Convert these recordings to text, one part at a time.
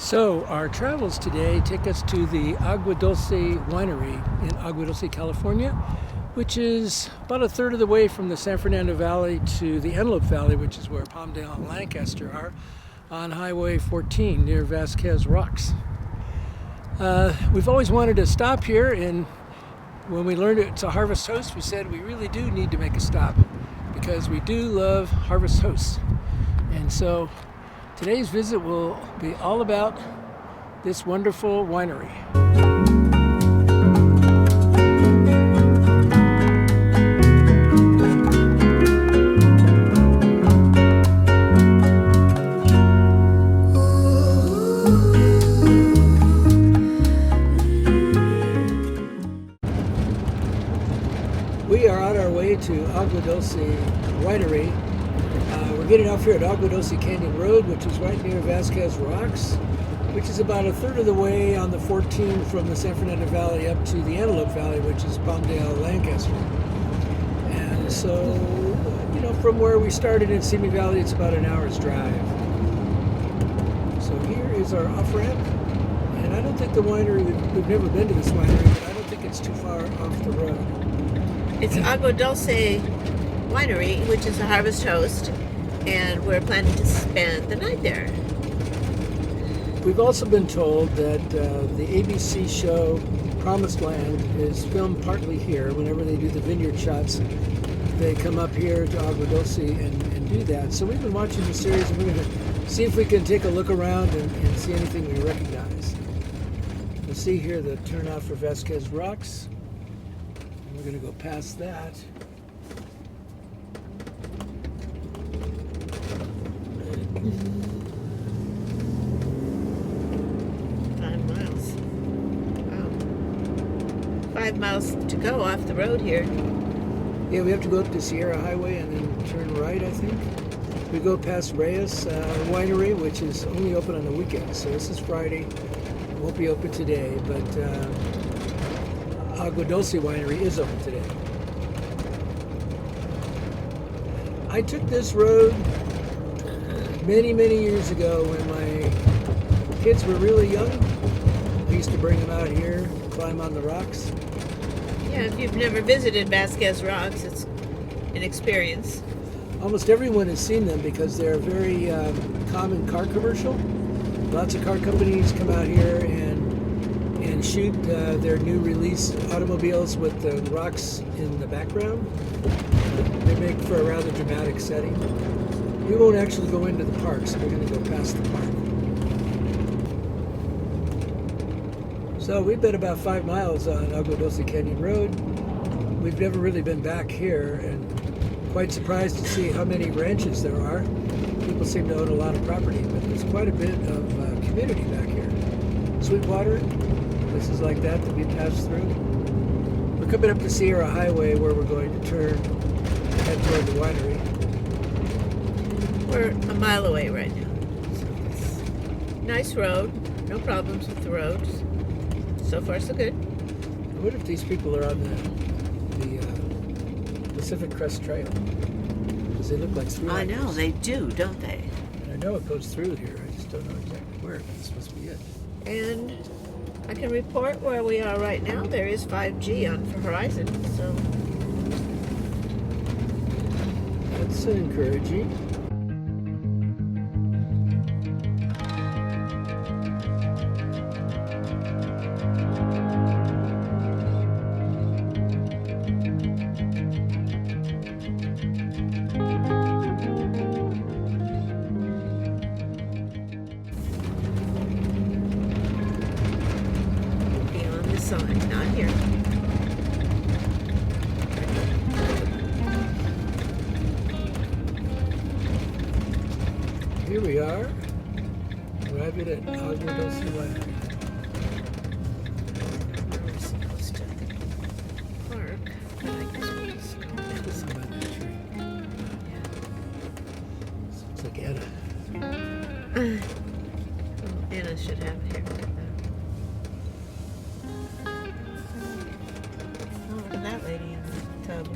So our travels today take us to the Agua Dulce Winery in Agua Dulce, California, which is about a third of the way from the San Fernando Valley to the Antelope Valley, which is where Palmdale and Lancaster are, on Highway 14 near Vasquez Rocks. We've always wanted to stop here, and when we learned it's a Harvest Host, we said we really do need to make a stop because we do love Harvest Hosts. And so today's visit will be all about this wonderful winery. We are on our way to Agua Dulce Winery. We're getting off here at Agua Dulce Canyon Road, which is right near Vasquez Rocks, which is about a third of the way on the 14 from the San Fernando Valley up to the Antelope Valley, which is Palmdale, Lancaster. And so, from where we started in Simi Valley, it's about an hour's drive. So here is our off-ramp, and I don't think the winery, we've never been to this winery, but I don't think it's too far off the road. It's Agua Dulce Winery, which is a Harvest Host, and we're planning to spend the night there. We've also been told that the ABC show Promised Land is filmed partly here. Whenever they do the vineyard shots, they come up here to Agua Dulce and do that. So we've been watching the series, and we're going to see if we can take a look around and see anything we recognize. You'll see here the turnout for Vasquez Rocks. We're going to go past that. 5 miles. Wow. 5 miles to go off the road here. Yeah, we have to go up to Sierra Highway and then turn right, I think. We go past Reyes Winery, which is only open on the weekends. So this is Friday. It won't be open today, but Agua Dulce Winery is open today. I took this road many, many years ago when my kids were really young. I used to bring them out here, climb on the rocks. Yeah, if you've never visited Vasquez Rocks, it's an experience. Almost everyone has seen them because they're a very common car commercial. Lots of car companies come out here and shoot their new release automobiles with the rocks in the background. They make for a rather dramatic setting. We won't actually go into the park, so we're going to go past the park. So we've been about 5 miles on Agua Dulce Canyon Road. We've never really been back here, and quite surprised to see how many ranches there are. People seem to own a lot of property, but there's quite a bit of community back here. Sweetwater, places like that we pass through. We're coming up to Sierra Highway where we're going to turn and head toward the winery. We're a mile away right now. So it's nice road, no problems with the roads. So far, so good. I wonder if these people are on the Pacific Crest Trail, because they look like through. I know, they do, don't they? And I know it goes through here. I just don't know exactly where, but this must be it. And I can report where we are right now. There is 5G on Horizon, so that's encouraging. sign, not here. Here we are, arriving at Agua Dulce Winery. We're supposed to park, but I guess we'll just go down this By that tree. Yeah. Looks like Anna. Oh, Anna should have it here. Oh, look at that lady in the tub.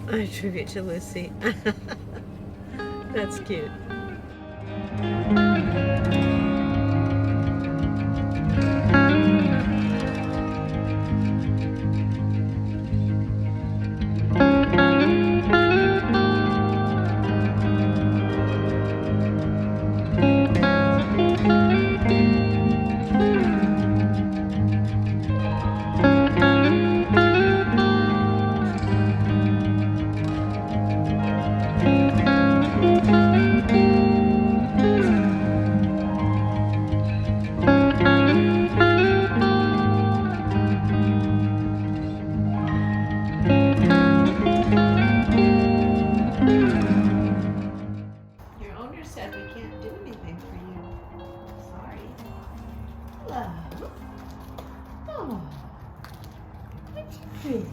I attribute to Lucy. That's cute. Your owner said we can't do anything for you. Sorry. Hello. Oh, aren't you pretty?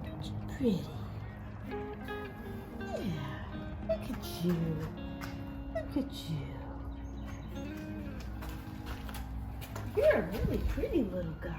Aren't you pretty? Yeah. Look at you. Look at you. You're a really pretty little guy.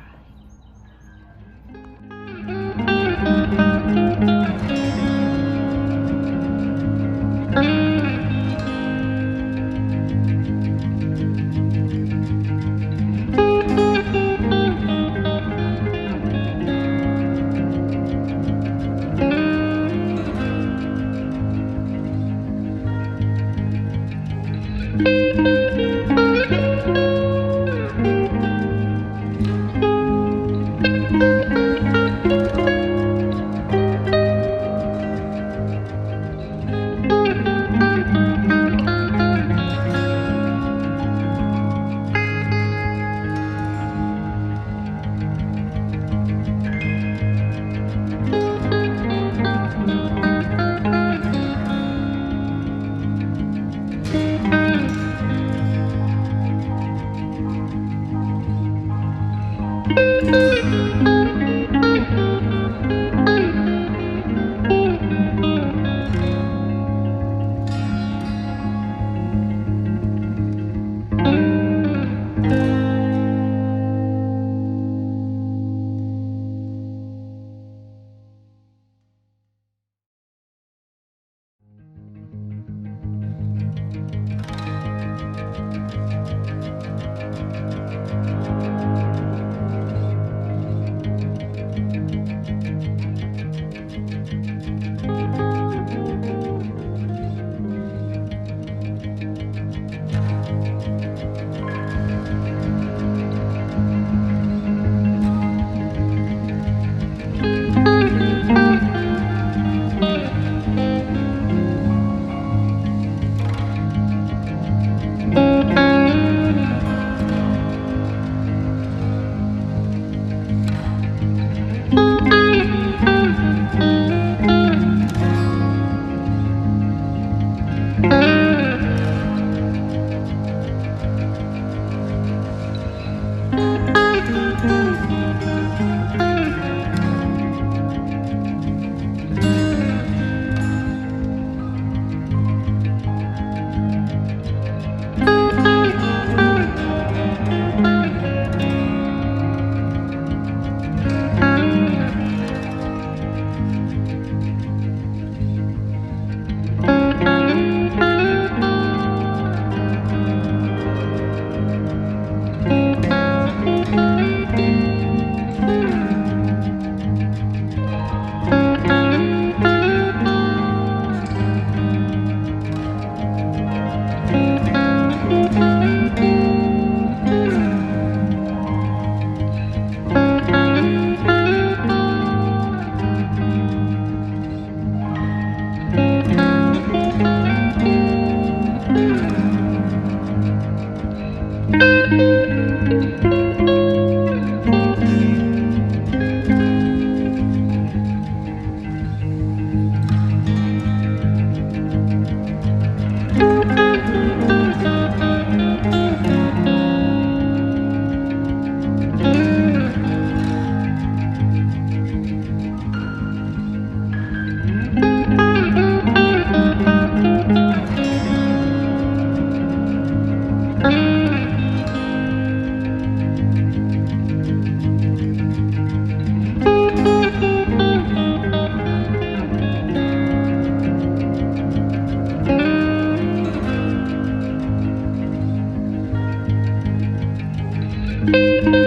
Bye.